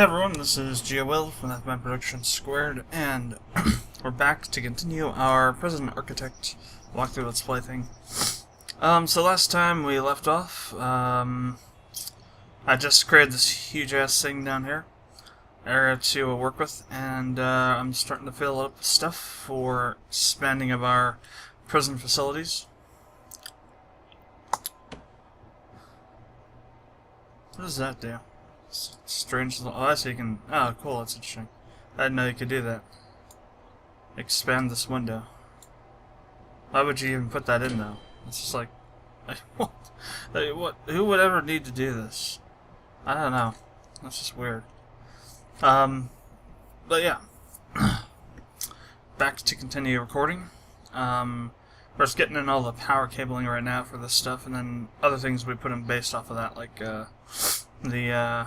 Hey everyone, this is GeoWill from Productions², and we're back to continue our Prison Architect walkthrough Let's Play thing. So last time we left off, I just created this huge ass thing down here, area to work with, and I'm starting to fill it up with stuff for expanding of our prison facilities. What does that do? Strange. Oh, I see you can. Oh, cool. That's interesting. I didn't know you could do that. Expand this window. Why would you even put that in, though? It's just like, what? What? Who would ever need to do this? I don't know. That's just weird. But yeah. Back to continue recording. We're just getting in all the power cabling right now for this stuff, and then other things we put in based off of that, like the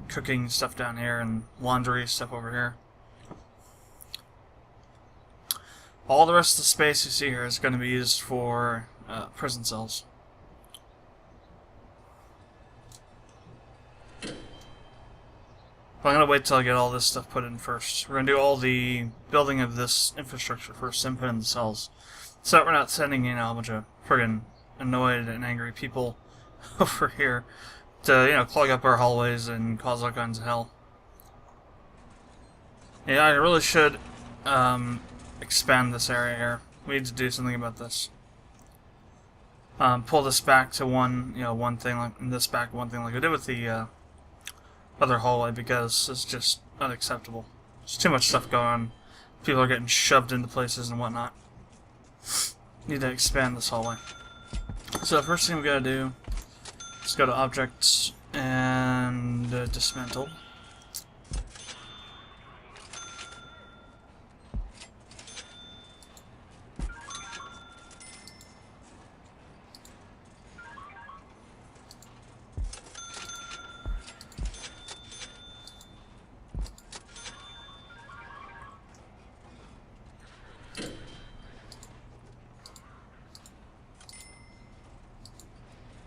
cooking stuff down here and laundry stuff over here. All the rest of the space you see here is going to be used for prison cells. But I'm going to wait till I get all this stuff put in first. We're going to do all the building of this infrastructure first, then put in the cells. So that we're not sending, you know, a bunch of friggin' annoyed and angry people over here to, you know, clog up our hallways and cause all kinds of hell. Yeah, I really should expand this area here. We need to do something about this. Pull this back to one thing, like this back one thing like we did with the other hallway, because it's just unacceptable. There's too much stuff going on. People are getting shoved into places and whatnot. Need to expand this hallway. So the first thing we gotta do is go to Objects and Dismantle.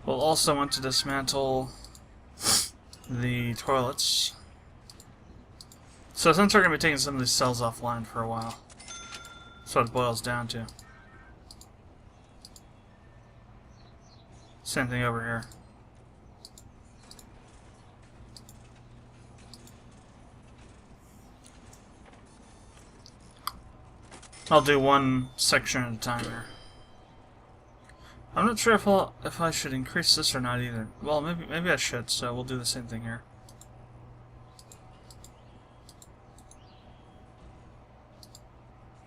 We'll also want to dismantle the toilets. So since we're going to be taking some of these cells offline for a while, that's what it boils down to. Same thing over here. I'll do one section at a time here. I'm not sure if I should increase this or not either. Well, maybe I should. So we'll do the same thing here.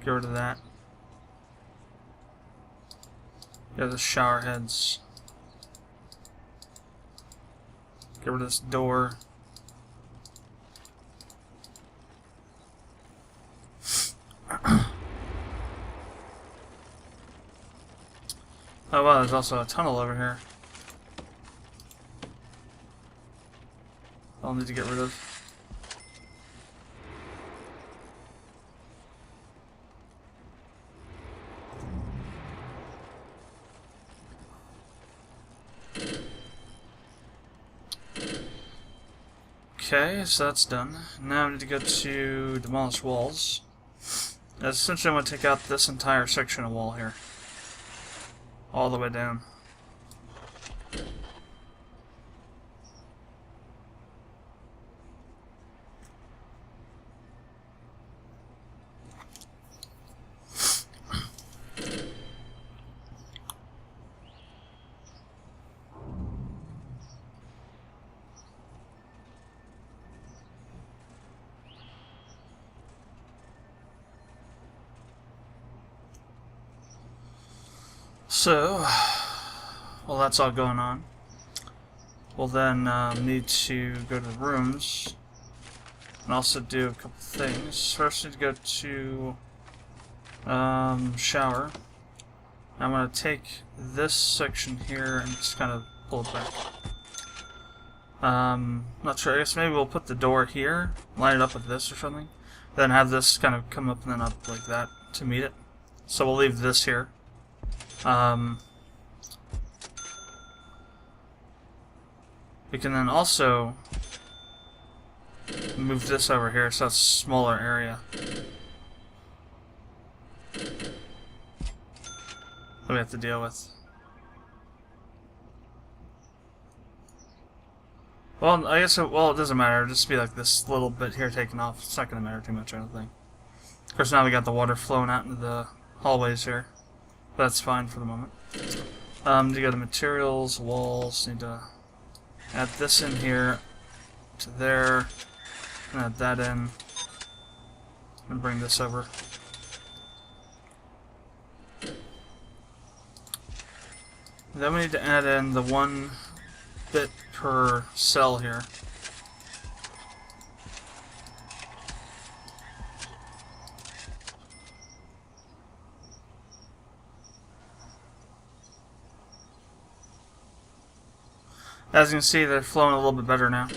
Get rid of that. Get rid of the shower heads. Get rid of this door. Oh wow, there's also a tunnel over here I'll need to get rid of. Okay, so that's done. Now I need to go to demolish walls. Essentially I'm going to take out this entire section of wall here. All the way down. So, while that's all going on, we'll then need to go to the rooms and also do a couple things. First, we need to go to shower. I'm going to take this section here and just kind of pull it back. Not sure, I guess maybe we'll put the door here, line it up with this or something, then have this kind of come up and then up like that to meet it. So we'll leave this here. We can then also move this over here so it's a smaller area. That we have to deal with. Well, I guess it doesn't matter. It'll just be like this little bit here taken off. It's not going to matter too much, I don't think. Of course, now we got the water flowing out into the hallways here. But that's fine for the moment. Need to go to materials, walls. Need to add this in here to there. And add that in. And bring this over. Then we need to add in the 1 bit per cell here. As you can see, they're flowing a little bit better now.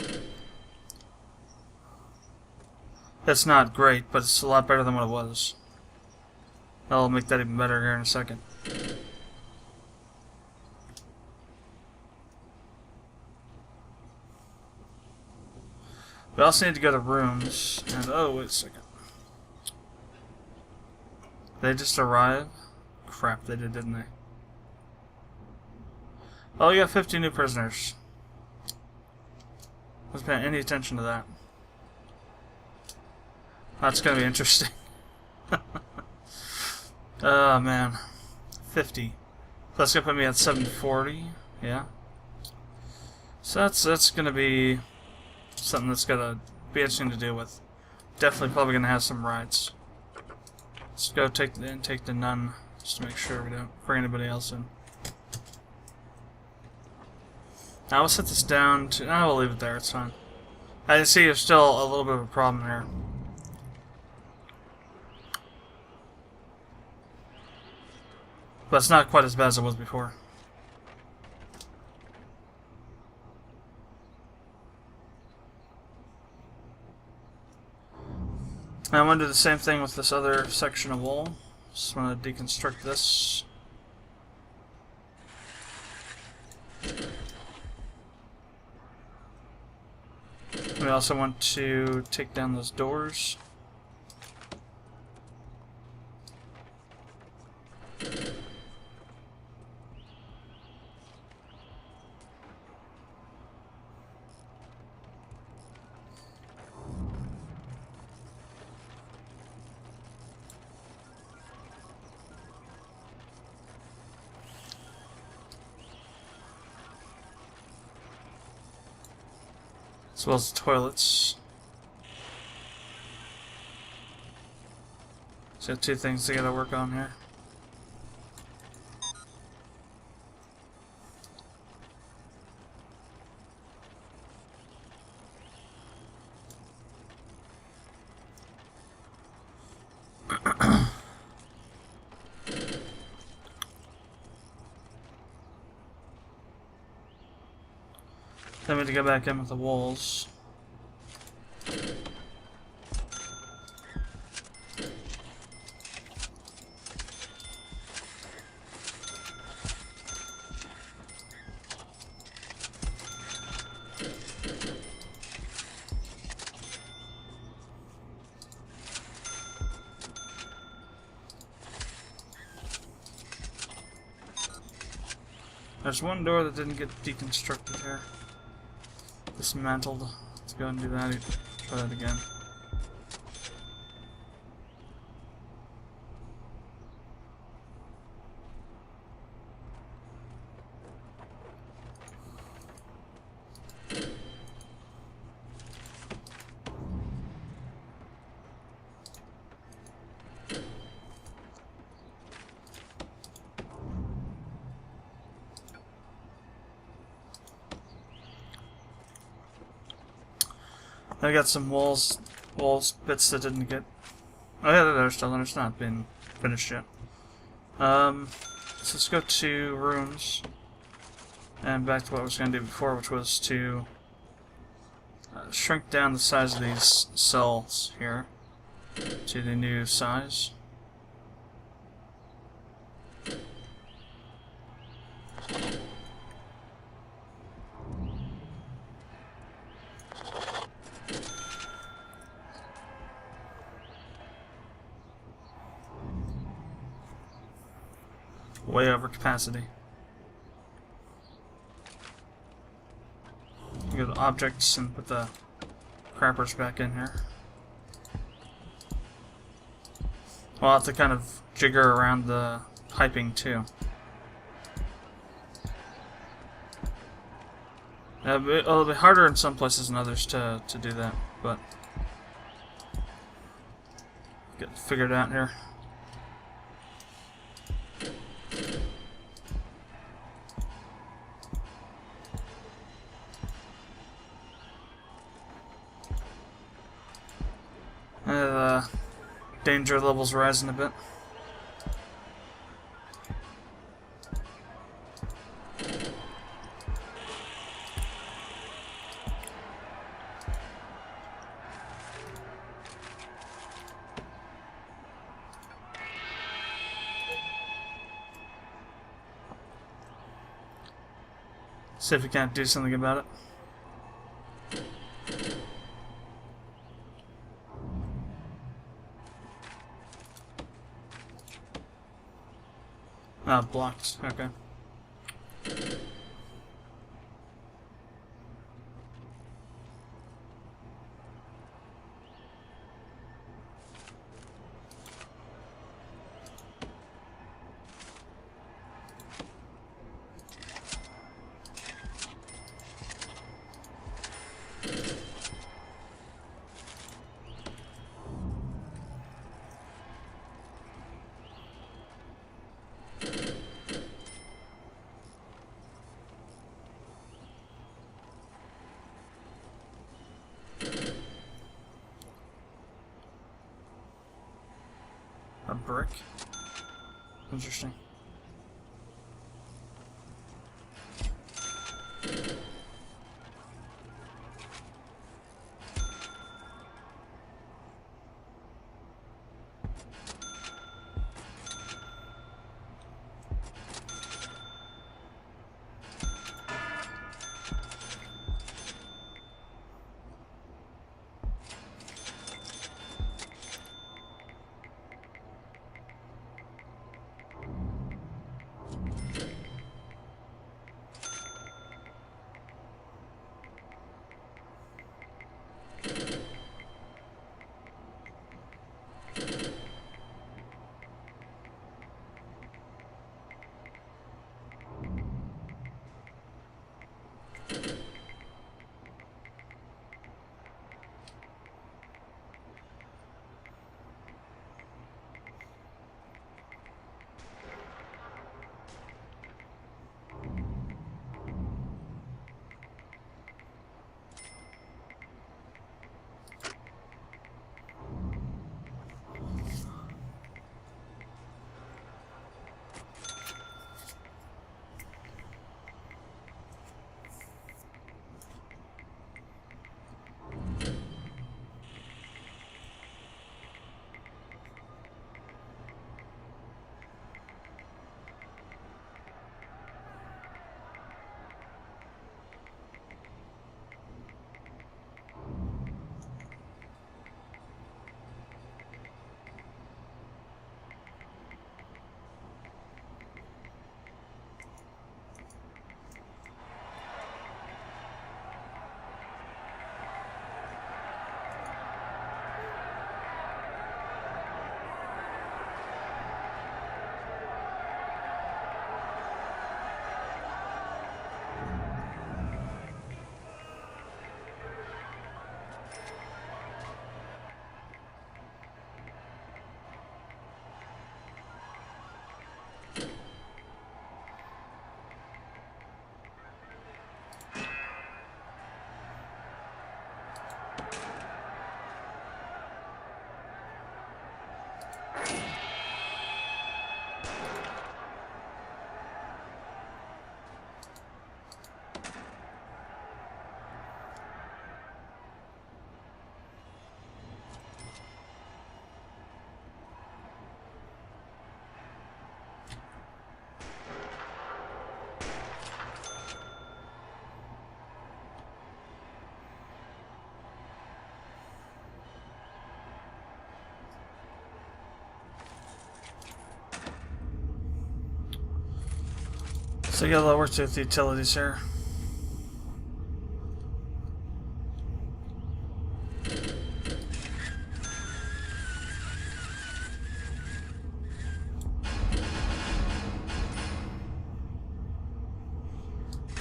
It's not great, but it's a lot better than what it was. I'll make that even better here in a second. We also need to go to rooms, and oh, wait a second. They just arrived? Crap, they did, didn't they? Oh, you got 50 new prisoners. Wasn't paying any attention to that. That's gonna be interesting. Oh man, 50. So that's gonna put me at 740. Yeah. So that's gonna be something that's gonna be interesting to deal with. Definitely, probably gonna have some rights. Let's go take the nun just to make sure we don't bring anybody else in. Now we'll set this down to. No, we'll leave it there. It's fine. I can see there's still a little bit of a problem here. But it's not quite as bad as it was before. Now I'm going to do the same thing with this other section of wall. Just want to deconstruct this. We also want to take down those doors. As well as the toilets. So 2 things they gotta work on here. Then we need to go back in with the walls. There's one door that didn't get deconstructed here. Dismantled. Let's go and do that. Try that again. I got some walls bits that didn't get. Oh yeah, they're still there. It's not been finished yet. So let's go to rooms and back to what I was going to do before, which was to shrink down the size of these cells here to the new size. way over capacity. Go to objects and put the crappers back in here. We'll have to kind of jigger around the piping too. It'll be harder in some places than others to do that, but get it figured out here. The danger level's rising a bit. See if we can't do something about it. Ah, blocked. Okay. A brick? Interesting. So you got a lot of work to do with the utilities here.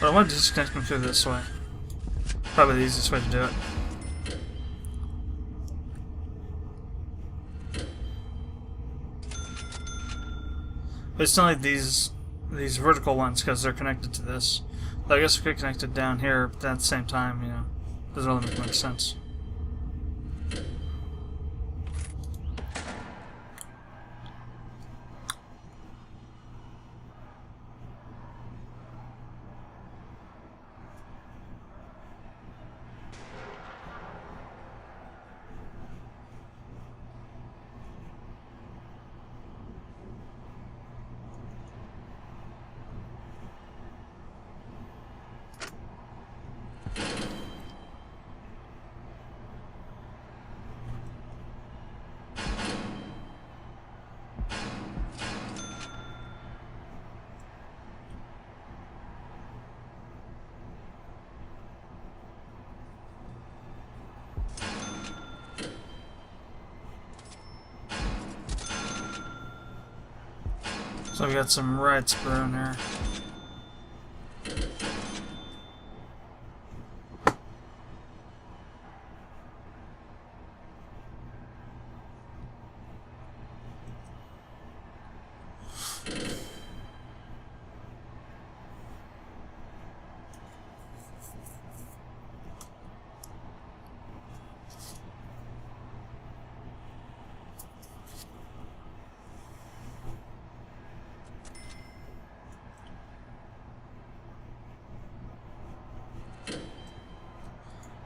But I want to disconnect them through this way. Probably the easiest way to do it. But it's not like these vertical ones because they're connected to this. But I guess we could connect it down here, but at the same time, you know, doesn't really make much sense. So we got some riots brewing here.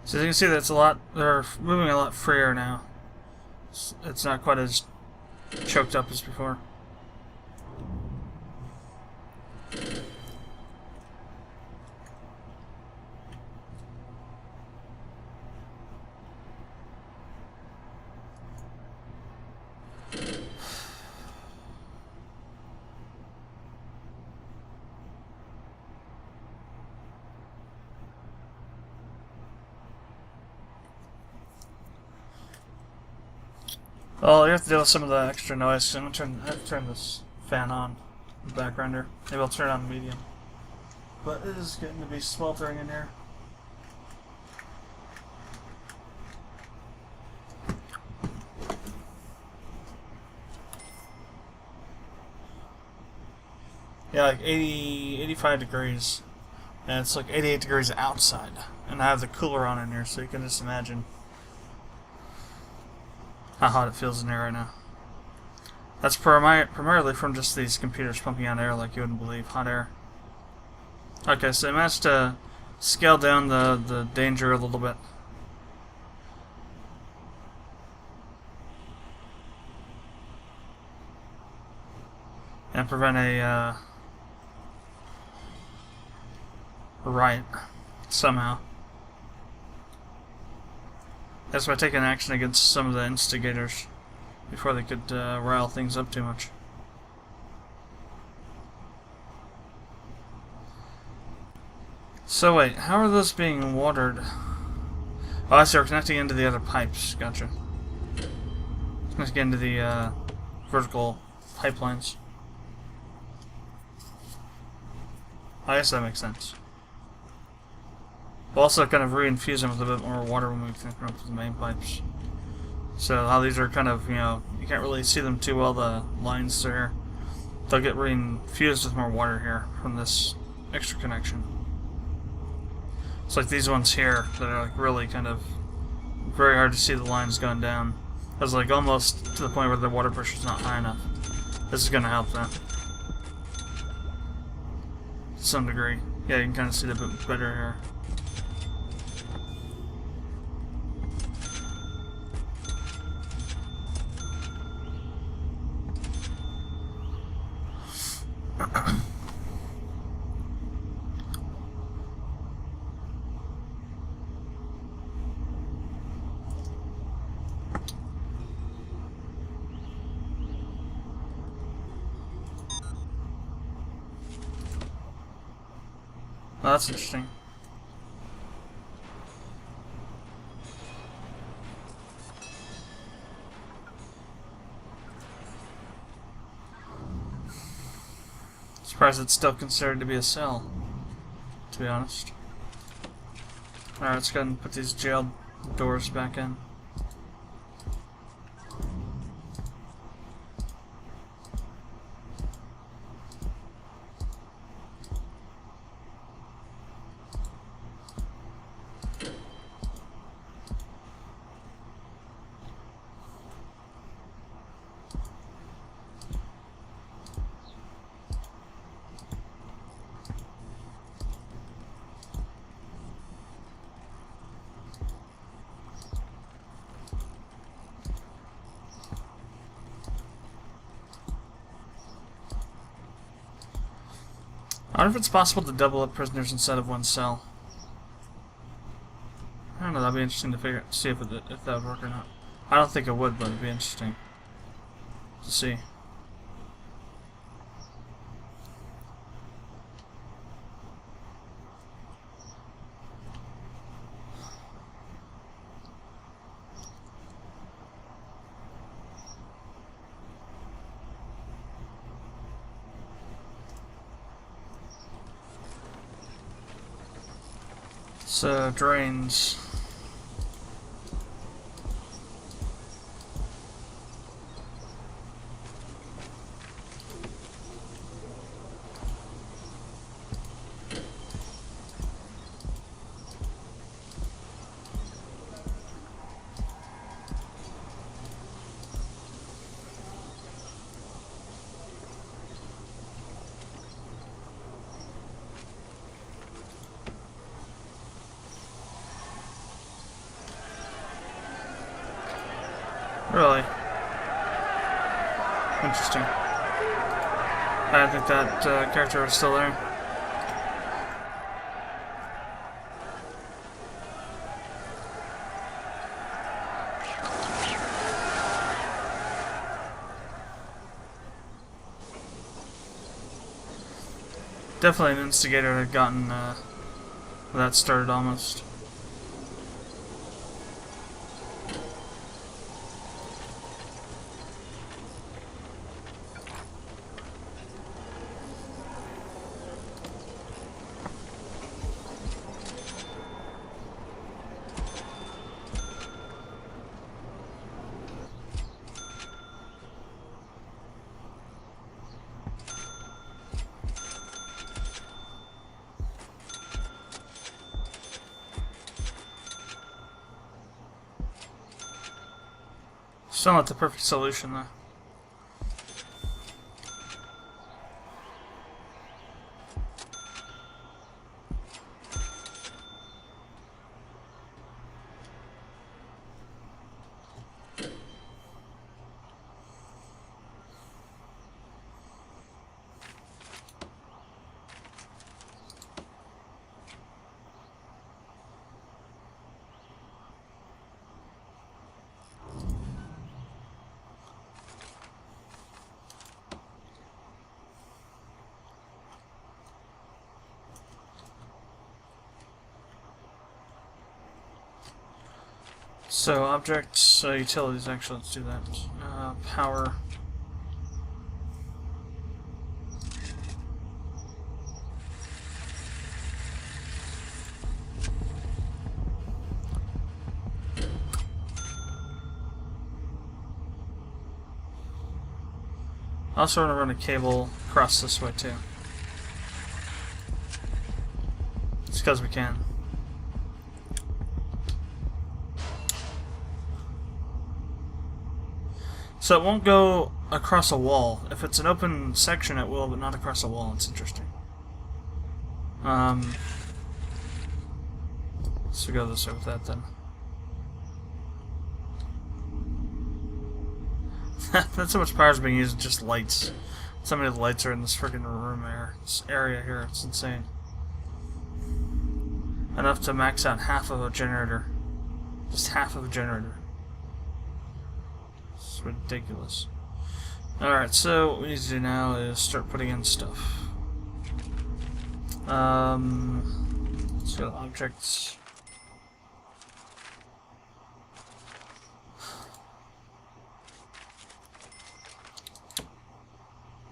So as you can see, that's a lot. They're moving a lot freer now. It's not quite as choked up as before. Well, you have to deal with some of the extra noise, so I'm gonna I have to turn this fan on in the background here. Maybe I'll turn it on medium. But it is getting to be sweltering in here. Yeah, like 85 degrees. And it's like 88 degrees outside. And I have the cooler on in here, so you can just imagine how hot it feels in there right now. That's primarily from just these computers pumping out air like you wouldn't believe. Hot air. Okay, so I managed to scale down the danger a little bit. And prevent a riot somehow. That's by taking action against some of the instigators before they could rile things up too much. So wait, how are those being watered? Oh, I see, we're connecting into the other pipes. Gotcha. Connecting into the vertical pipelines. I guess that makes sense. We'll also kind of reinfuse them with a bit more water when we connect them up to the main pipes. So how these are kind of, you know, you can't really see them too well, the lines there. They'll get reinfused with more water here from this extra connection. It's like these ones here that are like really kind of very hard to see the lines going down. It's like almost to the point where the water pressure is not high enough. This is going to help that. To some degree. Yeah, you can kind of see it a bit better here. Oh, that's interesting. Surprised it's still considered to be a cell, to be honest. Alright, let's go ahead and put these jailed doors back in. I wonder if it's possible to double up prisoners instead of one cell. I don't know, that'd be interesting to see if that would work or not. I don't think it would, but it'd be interesting to see. So, drains. Really? Interesting. I didn't think that character was still there. Definitely an instigator had gotten that started almost. Still not the perfect solution, though. So, objects, utilities, actually, let's do that. Power. I also want to run a cable across this way, too. It's because we can. So it won't go across a wall. If it's an open section, it will, but not across a wall. It's interesting. So go this way with that then. That's how much power is being used with just lights. So many lights are in this freaking room here. This area here. It's insane. Enough to max out half of a generator. Just half of a generator. It's ridiculous. Alright, so what we need to do now is start putting in stuff. Let's go to objects.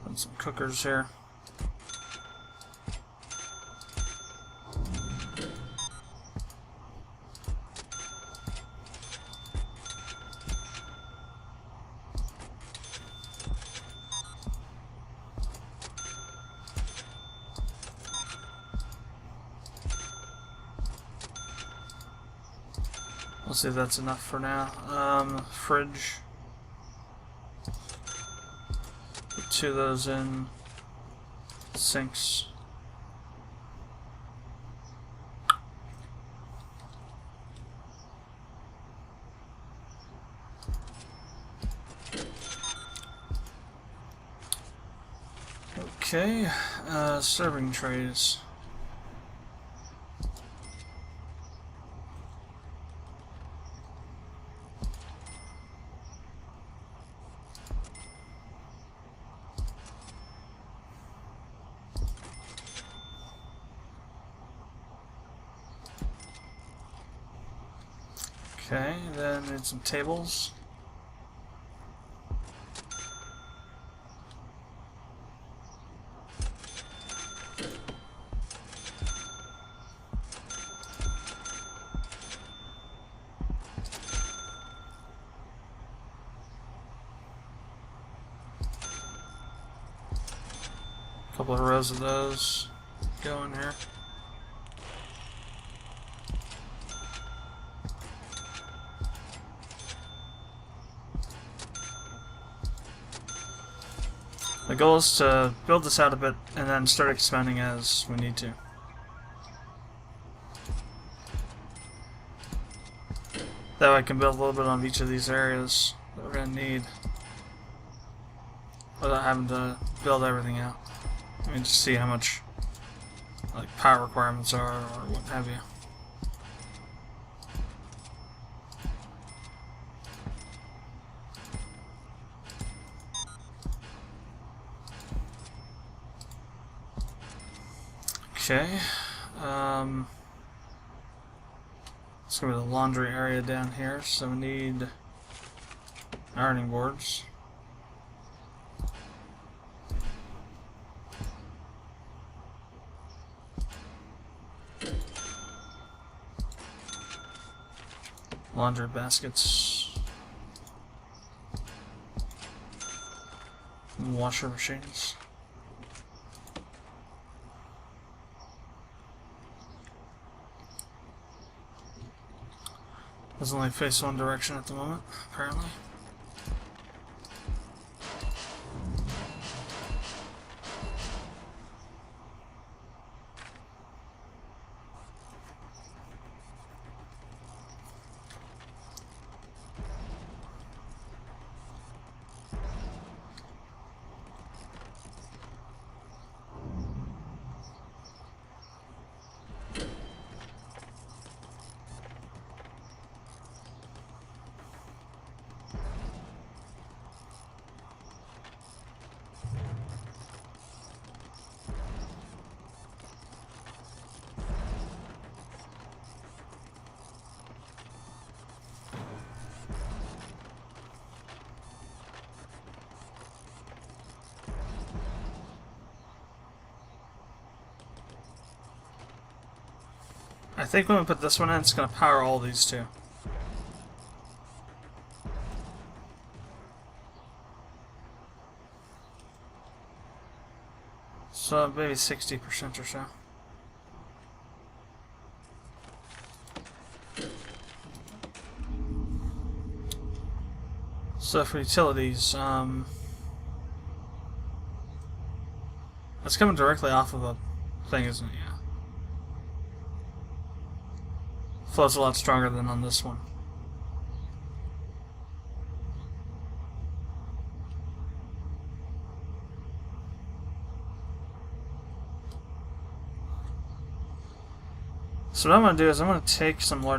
Put some cookers here. We'll see if that's enough for now. Fridge. Put 2 of those in. Sinks. Okay, serving trays. Okay, then need some tables. A couple of rows of those go in here. The goal is to build this out a bit and then start expanding as we need to. That way I can build a little bit on each of these areas that we're going to need without having to build everything out. I mean, just see how much like power requirements are or what have you. Okay, it's gonna be the laundry area down here, so we need ironing boards. Laundry baskets. And washer machines. Doesn't only face one direction at the moment, apparently. I think when we put this one in, it's going to power all these too. So maybe 60% or so. So for utilities, it's coming directly off of a thing, isn't it? Yeah. Flows a lot stronger than on this one. So what I'm going to do is I'm going to take some large